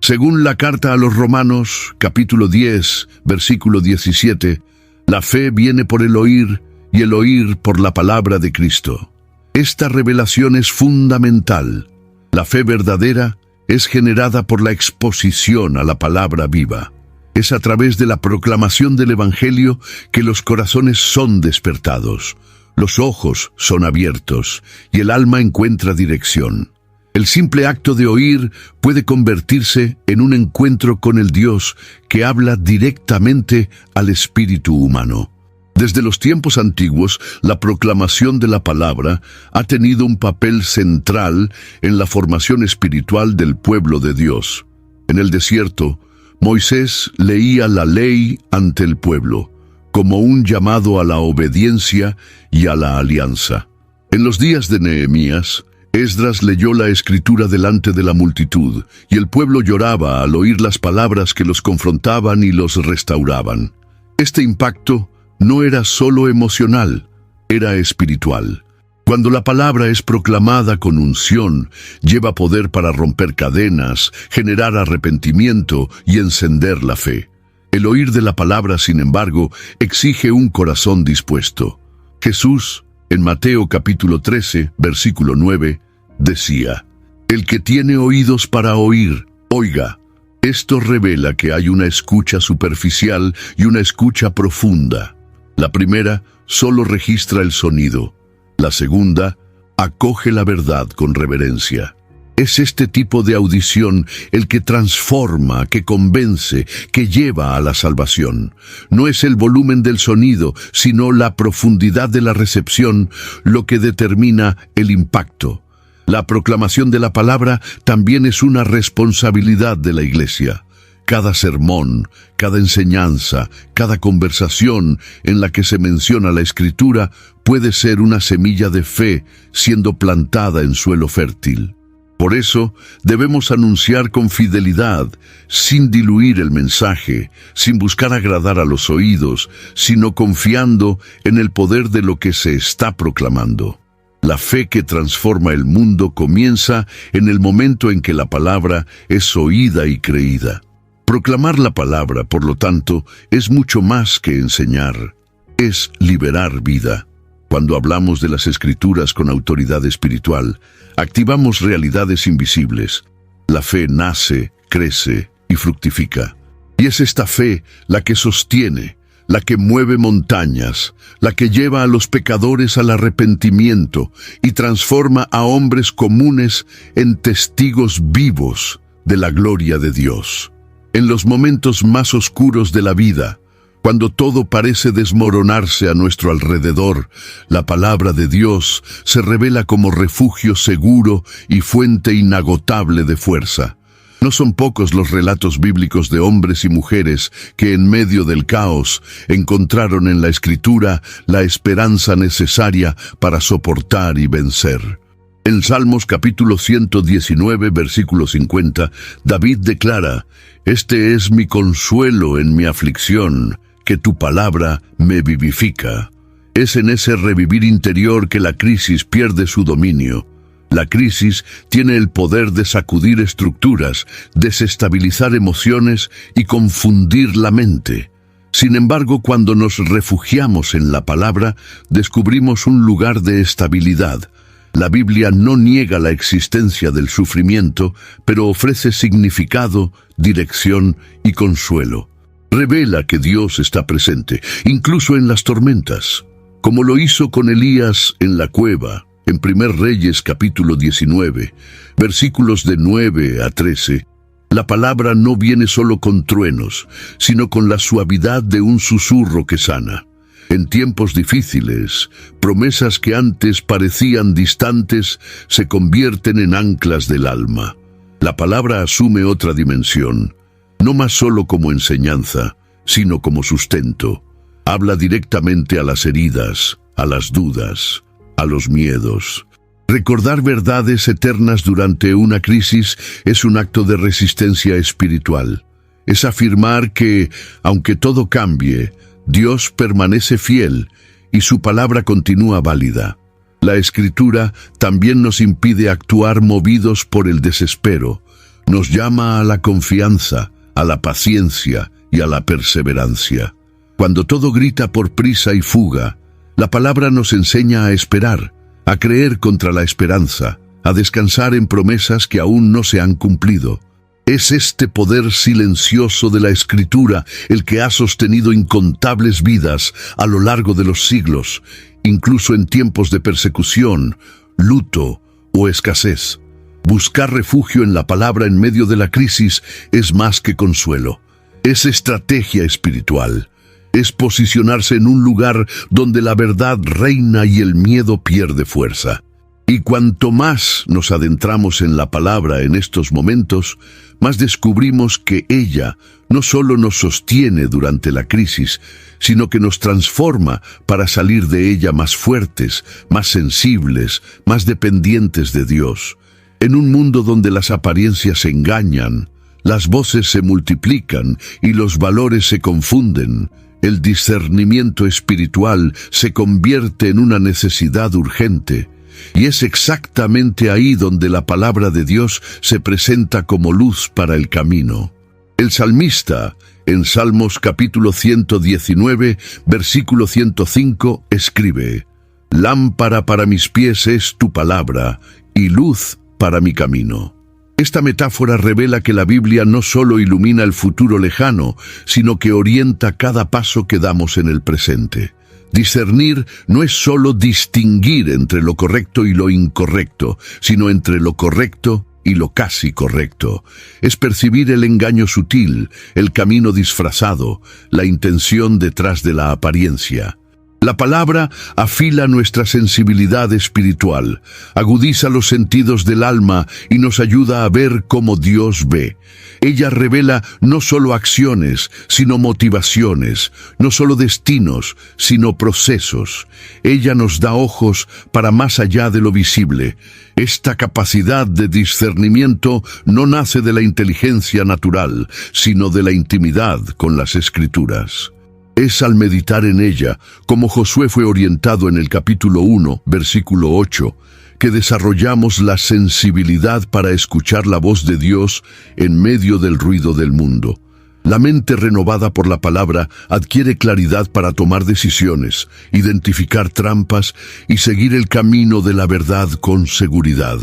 Según la carta a los Romanos, capítulo 10, versículo 17, la fe viene por el oír y el oír por la palabra de Cristo. Esta revelación es fundamental. La fe verdadera es generada por la exposición a la palabra viva. Es a través de la proclamación del Evangelio que los corazones son despertados, los ojos son abiertos y el alma encuentra dirección. El simple acto de oír puede convertirse en un encuentro con el Dios que habla directamente al espíritu humano. Desde los tiempos antiguos, la proclamación de la palabra ha tenido un papel central en la formación espiritual del pueblo de Dios. En el desierto, Moisés leía la ley ante el pueblo, como un llamado a la obediencia y a la alianza. En los días de Nehemías, Esdras leyó la escritura delante de la multitud, y el pueblo lloraba al oír las palabras que los confrontaban y los restauraban. Este impacto no era solo emocional, era espiritual. Cuando la palabra es proclamada con unción, lleva poder para romper cadenas, generar arrepentimiento y encender la fe. El oír de la palabra, sin embargo, exige un corazón dispuesto. Jesús, en Mateo capítulo 13, versículo 9, decía: «El que tiene oídos para oír, oiga». Esto revela que hay una escucha superficial y una escucha profunda. La primera solo registra el sonido. La segunda acoge la verdad con reverencia. Es este tipo de audición el que transforma, que convence, que lleva a la salvación. No es el volumen del sonido, sino la profundidad de la recepción lo que determina el impacto. La proclamación de la palabra también es una responsabilidad de la Iglesia. Cada sermón, cada enseñanza, cada conversación en la que se menciona la Escritura puede ser una semilla de fe siendo plantada en suelo fértil. Por eso, debemos anunciar con fidelidad, sin diluir el mensaje, sin buscar agradar a los oídos, sino confiando en el poder de lo que se está proclamando. La fe que transforma el mundo comienza en el momento en que la palabra es oída y creída. Proclamar la palabra, por lo tanto, es mucho más que enseñar, es liberar vida. Cuando hablamos de las Escrituras con autoridad espiritual, activamos realidades invisibles. La fe nace, crece y fructifica. Y es esta fe la que sostiene, la que mueve montañas, la que lleva a los pecadores al arrepentimiento y transforma a hombres comunes en testigos vivos de la gloria de Dios. En los momentos más oscuros de la vida, cuando todo parece desmoronarse a nuestro alrededor, la palabra de Dios se revela como refugio seguro y fuente inagotable de fuerza. No son pocos los relatos bíblicos de hombres y mujeres que en medio del caos encontraron en la Escritura la esperanza necesaria para soportar y vencer. En Salmos capítulo 119, versículo 50, David declara: «Este es mi consuelo en mi aflicción, que tu palabra me vivifica». Es en ese revivir interior que la crisis pierde su dominio. La crisis tiene el poder de sacudir estructuras, desestabilizar emociones y confundir la mente. Sin embargo, cuando nos refugiamos en la palabra, descubrimos un lugar de estabilidad. La Biblia no niega la existencia del sufrimiento, pero ofrece significado, dirección y consuelo. Revela que Dios está presente, incluso en las tormentas, como lo hizo con Elías en la cueva. En 1 Reyes capítulo 19, versículos de 9 a 13, la palabra no viene solo con truenos, sino con la suavidad de un susurro que sana. En tiempos difíciles, promesas que antes parecían distantes se convierten en anclas del alma. La palabra asume otra dimensión, no más solo como enseñanza, sino como sustento. Habla directamente a las heridas, a las dudas, a los miedos. Recordar verdades eternas durante una crisis es un acto de resistencia espiritual. Es afirmar que, aunque todo cambie, Dios permanece fiel y su palabra continúa válida. La Escritura también nos impide actuar movidos por el desespero. Nos llama a la confianza, a la paciencia y a la perseverancia. Cuando todo grita por prisa y fuga, la palabra nos enseña a esperar, a creer contra la esperanza, a descansar en promesas que aún no se han cumplido. Es este poder silencioso de la Escritura el que ha sostenido incontables vidas a lo largo de los siglos, incluso en tiempos de persecución, luto o escasez. Buscar refugio en la palabra en medio de la crisis es más que consuelo. Es estrategia espiritual. Es posicionarse en un lugar donde la verdad reina y el miedo pierde fuerza. Y cuanto más nos adentramos en la palabra en estos momentos, más descubrimos que ella no solo nos sostiene durante la crisis, sino que nos transforma para salir de ella más fuertes, más sensibles, más dependientes de Dios. En un mundo donde las apariencias engañan, las voces se multiplican y los valores se confunden, el discernimiento espiritual se convierte en una necesidad urgente. Y es exactamente ahí donde la palabra de Dios se presenta como luz para el camino. El salmista, en Salmos capítulo 119, versículo 105, escribe: «Lámpara para mis pies es tu palabra, y luz para mi camino». Esta metáfora revela que la Biblia no solo ilumina el futuro lejano, sino que orienta cada paso que damos en el presente. Discernir no es solo distinguir entre lo correcto y lo incorrecto, sino entre lo correcto y lo casi correcto. Es percibir el engaño sutil, el camino disfrazado, la intención detrás de la apariencia. La palabra afila nuestra sensibilidad espiritual, agudiza los sentidos del alma y nos ayuda a ver cómo Dios ve. Ella revela no solo acciones, sino motivaciones, no solo destinos, sino procesos. Ella nos da ojos para más allá de lo visible. Esta capacidad de discernimiento no nace de la inteligencia natural, sino de la intimidad con las Escrituras. Es al meditar en ella, como Josué fue orientado en el capítulo 1, versículo 8, que desarrollamos la sensibilidad para escuchar la voz de Dios en medio del ruido del mundo. La mente renovada por la palabra adquiere claridad para tomar decisiones, identificar trampas y seguir el camino de la verdad con seguridad.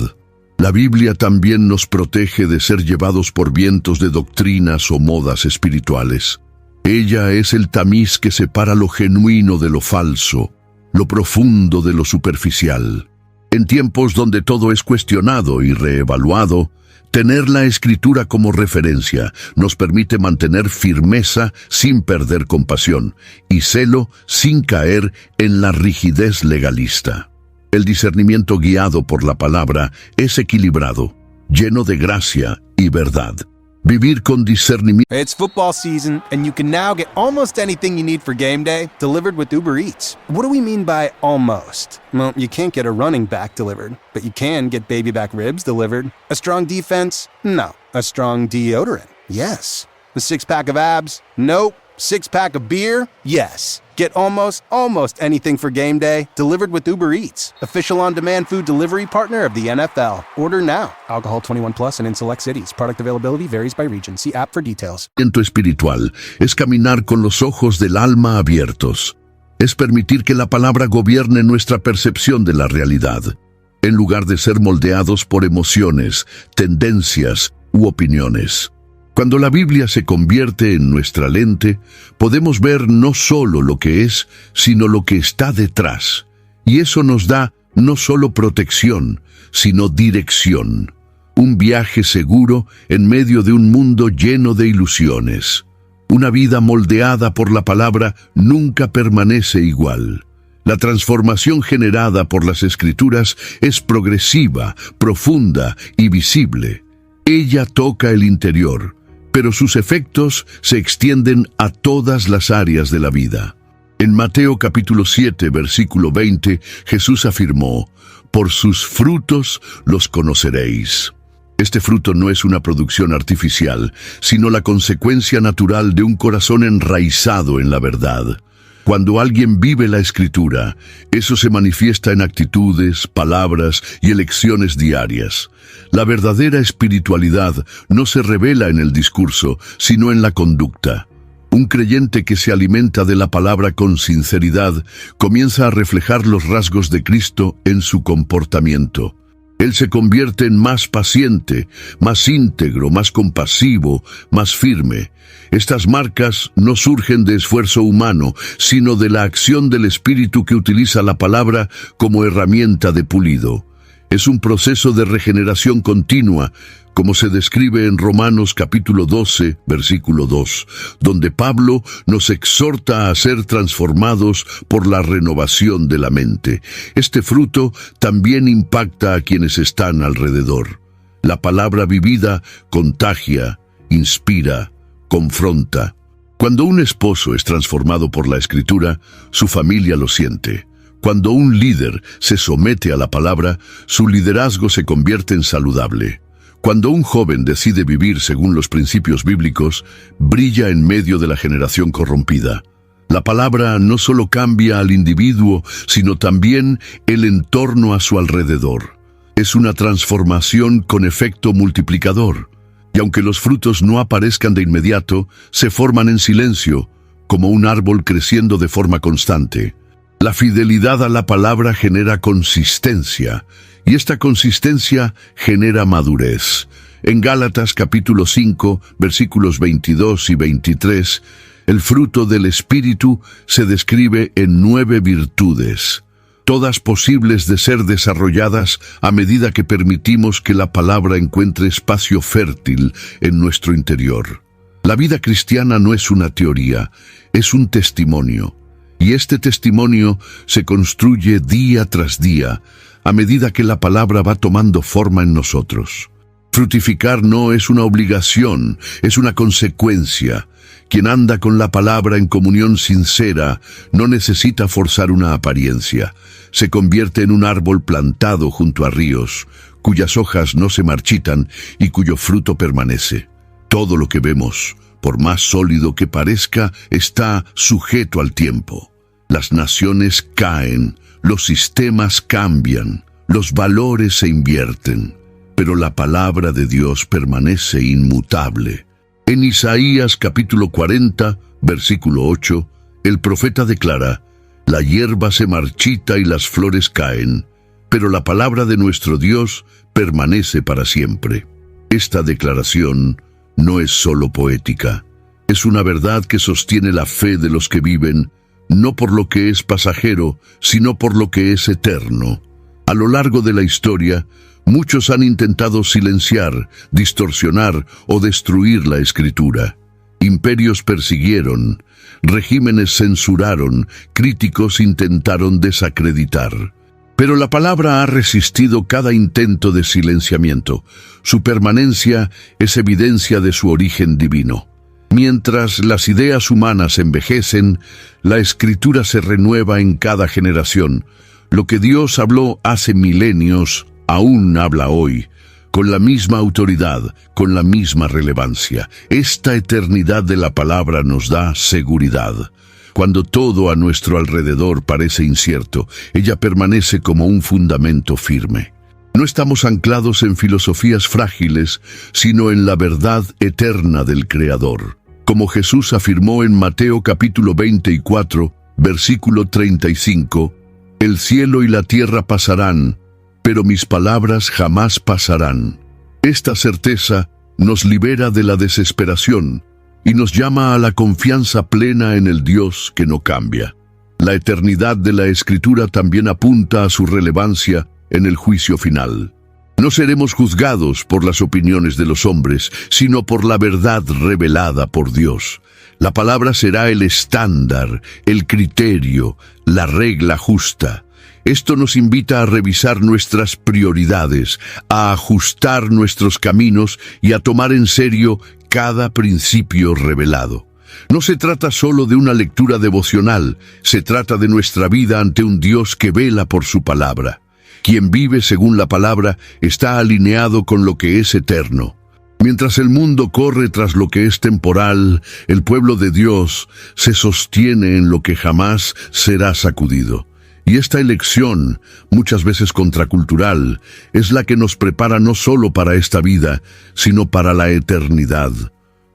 La Biblia también nos protege de ser llevados por vientos de doctrinas o modas espirituales. Ella es el tamiz que separa lo genuino de lo falso, lo profundo de lo superficial. En tiempos donde todo es cuestionado y reevaluado, tener la Escritura como referencia nos permite mantener firmeza sin perder compasión y celo sin caer en la rigidez legalista. El discernimiento guiado por la palabra es equilibrado, lleno de gracia y verdad. Vivir con discernimiento.
It's football season, and you can now get almost anything you need for game day delivered with Uber Eats. What do we mean by almost? Well, you can't get a running back delivered, but you can get baby back ribs delivered. A strong defense? No. A strong deodorant? Yes. The six-pack of abs? Nope. Six-pack of beer? Yes. Get almost anything for game day delivered with Uber Eats, official on-demand food delivery partner of the NFL. Order now. Alcohol 21 plus and in select cities. Product availability varies by region. See app for details.
Espiritual es caminar con los ojos del alma abiertos. Es permitir que la palabra gobierne nuestra percepción de la realidad, en lugar de ser moldeados por emociones, tendencias u opiniones. Cuando la Biblia se convierte en nuestra lente, podemos ver no solo lo que es, sino lo que está detrás. Y eso nos da no solo protección, sino dirección. Un viaje seguro en medio de un mundo lleno de ilusiones. Una vida moldeada por la palabra nunca permanece igual. La transformación generada por las Escrituras es progresiva, profunda y visible. Ella toca el interior, pero sus efectos se extienden a todas las áreas de la vida. En Mateo capítulo 7, versículo 20, Jesús afirmó: «Por sus frutos los conoceréis». Este fruto no es una producción artificial, sino la consecuencia natural de un corazón enraizado en la verdad. Cuando alguien vive la Escritura, eso se manifiesta en actitudes, palabras y elecciones diarias. La verdadera espiritualidad no se revela en el discurso, sino en la conducta. Un creyente que se alimenta de la palabra con sinceridad comienza a reflejar los rasgos de Cristo en su comportamiento. Él se convierte en más paciente, más íntegro, más compasivo, más firme. Estas marcas no surgen de esfuerzo humano, sino de la acción del Espíritu que utiliza la palabra como herramienta de pulido. Es un proceso de regeneración continua, como se describe en Romanos capítulo 12, versículo 2, donde Pablo nos exhorta a ser transformados por la renovación de la mente. Este fruto también impacta a quienes están alrededor. La palabra vivida contagia, inspira, confronta. Cuando un esposo es transformado por la Escritura, su familia lo siente. Cuando un líder se somete a la palabra, su liderazgo se convierte en saludable. Cuando un joven decide vivir según los principios bíblicos, brilla en medio de la generación corrompida. La palabra no solo cambia al individuo, sino también el entorno a su alrededor. Es una transformación con efecto multiplicador. Y aunque los frutos no aparezcan de inmediato, se forman en silencio, como un árbol creciendo de forma constante. La fidelidad a la palabra genera consistencia, y esta consistencia genera madurez. En Gálatas capítulo 5, versículos 22 y 23, el fruto del Espíritu se describe en 9 virtudes, todas posibles de ser desarrolladas a medida que permitimos que la palabra encuentre espacio fértil en nuestro interior. La vida cristiana no es una teoría, es un testimonio. Y este testimonio se construye día tras día, a medida que la palabra va tomando forma en nosotros. Fructificar no es una obligación, es una consecuencia. Quien anda con la palabra en comunión sincera no necesita forzar una apariencia. Se convierte en un árbol plantado junto a ríos, cuyas hojas no se marchitan y cuyo fruto permanece. Todo lo que vemos, por más sólido que parezca, está sujeto al tiempo. Las naciones caen, los sistemas cambian, los valores se invierten, pero la palabra de Dios permanece inmutable. En Isaías capítulo 40, versículo 8, el profeta declara: «La hierba se marchita y las flores caen, pero la palabra de nuestro Dios permanece para siempre». Esta declaración no es solo poética, es una verdad que sostiene la fe de los que viven, no por lo que es pasajero, sino por lo que es eterno. A lo largo de la historia, muchos han intentado silenciar, distorsionar o destruir la Escritura. Imperios persiguieron, regímenes censuraron, críticos intentaron desacreditar. Pero la palabra ha resistido cada intento de silenciamiento. Su permanencia es evidencia de su origen divino. Mientras las ideas humanas envejecen, la Escritura se renueva en cada generación. Lo que Dios habló hace milenios, aún habla hoy, con la misma autoridad, con la misma relevancia. Esta eternidad de la palabra nos da seguridad. Cuando todo a nuestro alrededor parece incierto, ella permanece como un fundamento firme. No estamos anclados en filosofías frágiles, sino en la verdad eterna del Creador. Como Jesús afirmó en Mateo capítulo 24, versículo 35, «El cielo y la tierra pasarán, pero mis palabras jamás pasarán». Esta certeza nos libera de la desesperación y nos llama a la confianza plena en el Dios que no cambia. La eternidad de la Escritura también apunta a su relevancia en el juicio final. No seremos juzgados por las opiniones de los hombres, sino por la verdad revelada por Dios. La palabra será el estándar, el criterio, la regla justa. Esto nos invita a revisar nuestras prioridades, a ajustar nuestros caminos y a tomar en serio cada principio revelado. No se trata solo de una lectura devocional, se trata de nuestra vida ante un Dios que vela por su palabra. Quien vive según la palabra está alineado con lo que es eterno. Mientras el mundo corre tras lo que es temporal, el pueblo de Dios se sostiene en lo que jamás será sacudido. Y esta elección, muchas veces contracultural, es la que nos prepara no solo para esta vida, sino para la eternidad.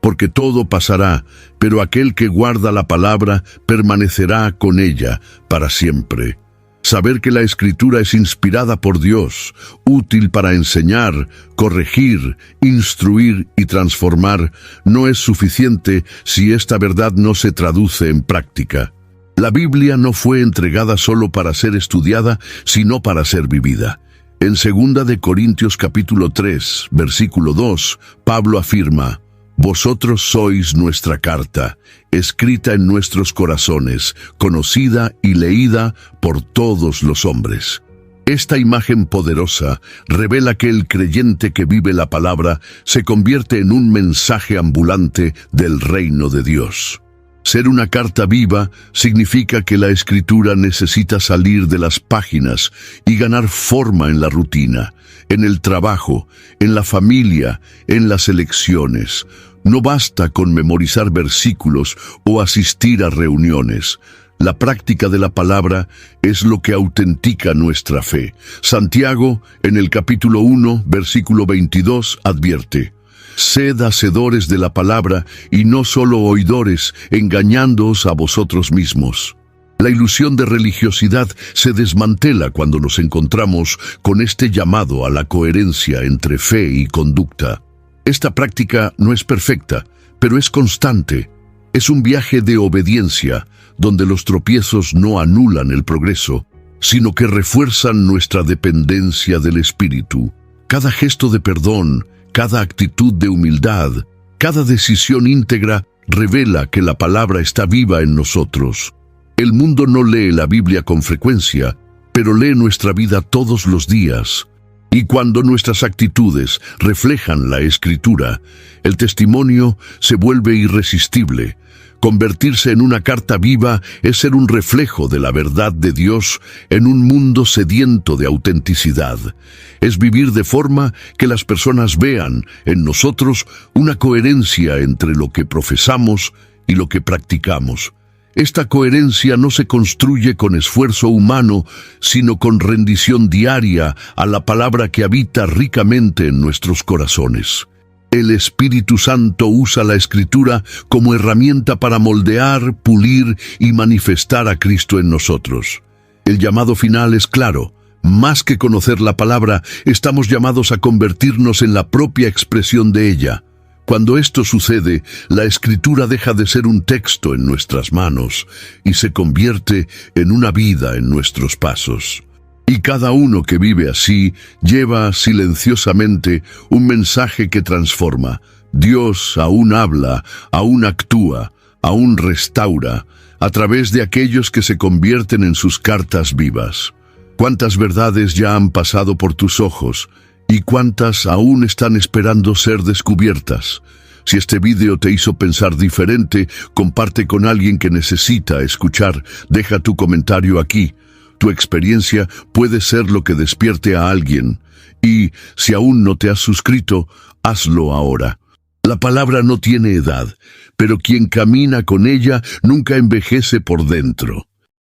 Porque todo pasará, pero aquel que guarda la palabra permanecerá con ella para siempre. Saber que la Escritura es inspirada por Dios, útil para enseñar, corregir, instruir y transformar, no es suficiente si esta verdad no se traduce en práctica. La Biblia no fue entregada solo para ser estudiada, sino para ser vivida. En 2 de Corintios capítulo 3, versículo 2, Pablo afirma: «Vosotros sois nuestra carta, escrita en nuestros corazones, conocida y leída por todos los hombres». Esta imagen poderosa revela que el creyente que vive la palabra se convierte en un mensaje ambulante del reino de Dios. Ser una carta viva significa que la escritura necesita salir de las páginas y ganar forma en la rutina, en el trabajo, en la familia, en las elecciones. No basta con memorizar versículos o asistir a reuniones. La práctica de la palabra es lo que autentica nuestra fe. Santiago, en el capítulo 1, versículo 22, advierte: «Sed hacedores de la palabra y no solo oidores, engañándoos a vosotros mismos». La ilusión de religiosidad se desmantela cuando nos encontramos con este llamado a la coherencia entre fe y conducta. Esta práctica no es perfecta, pero es constante. Es un viaje de obediencia, donde los tropiezos no anulan el progreso, sino que refuerzan nuestra dependencia del Espíritu. Cada gesto de perdón, cada actitud de humildad, cada decisión íntegra revela que la palabra está viva en nosotros. El mundo no lee la Biblia con frecuencia, pero lee nuestra vida todos los días. Y cuando nuestras actitudes reflejan la Escritura, el testimonio se vuelve irresistible. Convertirse en una carta viva es ser un reflejo de la verdad de Dios en un mundo sediento de autenticidad. Es vivir de forma que las personas vean en nosotros una coherencia entre lo que profesamos y lo que practicamos. Esta coherencia no se construye con esfuerzo humano, sino con rendición diaria a la palabra que habita ricamente en nuestros corazones. El Espíritu Santo usa la Escritura como herramienta para moldear, pulir y manifestar a Cristo en nosotros. El llamado final es claro: más que conocer la palabra, estamos llamados a convertirnos en la propia expresión de ella. Cuando esto sucede, la Escritura deja de ser un texto en nuestras manos y se convierte en una vida en nuestros pasos. Y cada uno que vive así lleva silenciosamente un mensaje que transforma. Dios aún habla, aún actúa, aún restaura, a través de aquellos que se convierten en sus cartas vivas. ¿Cuántas verdades ya han pasado por tus ojos y cuántas aún están esperando ser descubiertas? Si este vídeo te hizo pensar diferente, comparte con alguien que necesita escuchar. Deja tu comentario aquí. Tu experiencia puede ser lo que despierte a alguien. Y si aún no te has suscrito, hazlo ahora. La palabra no tiene edad, pero quien camina con ella nunca envejece por dentro.